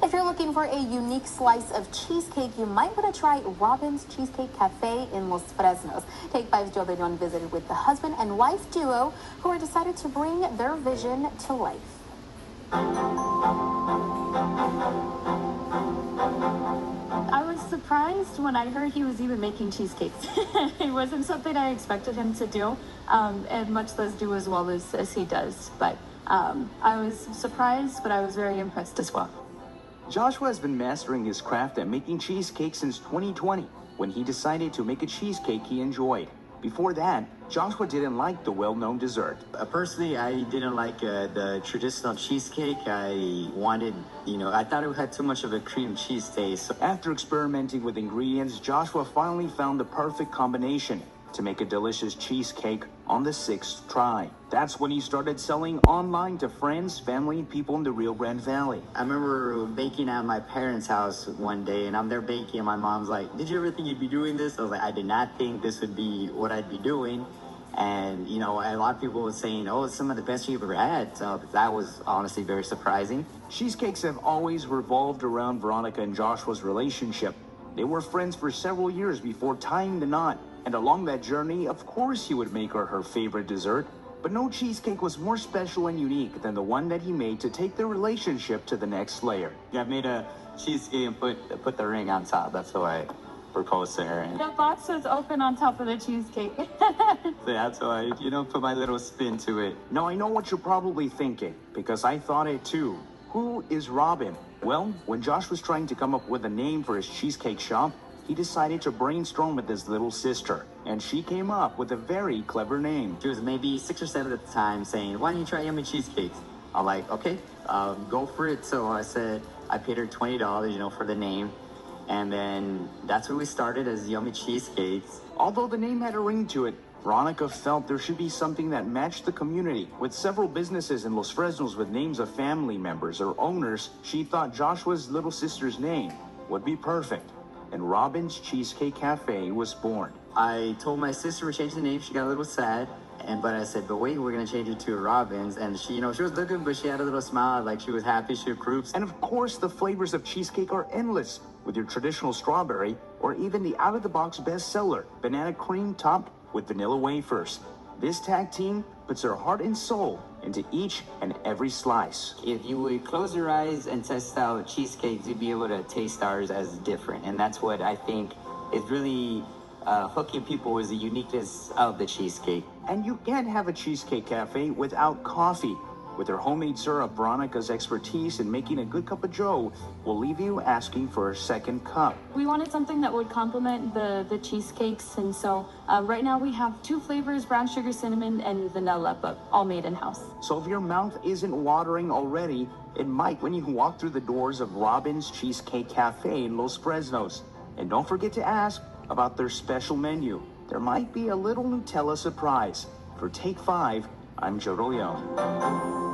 If you're looking for a unique slice of cheesecake, you might want to try Robin's Cheesecake Cafe in Los Fresnos. Take 5's Joe Leon visited with the husband and wife duo who are decided to bring their vision to life. I was surprised when I heard he was even making cheesecakes. It wasn't something I expected him to do, and much less do as well as he does. But I was surprised, but I was very impressed as well. Joshua has been mastering his craft at making cheesecake since 2020, when he decided to make a cheesecake he enjoyed. Before that, Joshua didn't like the well-known dessert. Personally, I didn't like the traditional cheesecake. I wanted, I thought it had too much of a cream cheese taste. After experimenting with ingredients, Joshua finally found the perfect combination to make a delicious cheesecake on the 6th try. That's when he started selling online to friends, family, and people in the Rio Grande Valley. I remember baking at my parents' house one day, and I'm there baking, and my mom's like, "Did you ever think you'd be doing this?" I was like, "I did not think this would be what I'd be doing." And, a lot of people were saying, "Oh, it's some of the best you've ever had." So that was honestly very surprising. Cheesecakes have always revolved around Veronica and Joshua's relationship. They were friends for several years before tying the knot. And along that journey, of course he would make her favorite dessert. But no cheesecake was more special and unique than the one that he made to take their relationship to the next layer. I made a cheesecake and put the ring on top. That's how I proposed to her. And The box was open on top of the cheesecake. that's how I, put my little spin to it. Now I know what you're probably thinking, because I thought it too. Who is Robin? Well, when Josh was trying to come up with a name for his cheesecake shop, he decided to brainstorm with his little sister, and she came up with a very clever name. She was maybe 6 or 7 at the time, saying, "Why don't you try Yummy Cheesecakes?" I'm like, "Okay, go for it." So I said, I paid her $20, for the name. And then that's where we started, as Yummy Cheesecakes. Although the name had a ring to it, Veronica felt there should be something that matched the community. With several businesses in Los Fresnos with names of family members or owners, she thought Joshua's little sister's name would be perfect. And Robin's Cheesecake Cafe was born. I told my sister to change the name. She got a little sad, but I said, "But wait, we're gonna change it to Robin's." And she, she was looking, but she had a little smile, like she was happy. She approved. And of course, the flavors of cheesecake are endless, with your traditional strawberry or even the out-of-the-box bestseller, banana cream topped with vanilla wafers. This tag team puts their heart and soul into each and every slice. If you would close your eyes and test out cheesecakes, you'd be able to taste ours as different. And that's what I think is really hooking people, is the uniqueness of the cheesecake. And you can't have a Cheesecake Cafe without coffee. With her homemade syrup, Veronica's expertise in making a good cup of joe will leave you asking for a second cup. We wanted something that would complement the cheesecakes, and so right now we have 2 flavors, brown sugar cinnamon and vanilla, but all made in-house. So if your mouth isn't watering already, it might when you walk through the doors of Robin's Cheesecake Cafe in Los Fresnos. And don't forget to ask about their special menu. There might be a little Nutella surprise. For Take 5, I'm Joe Leon.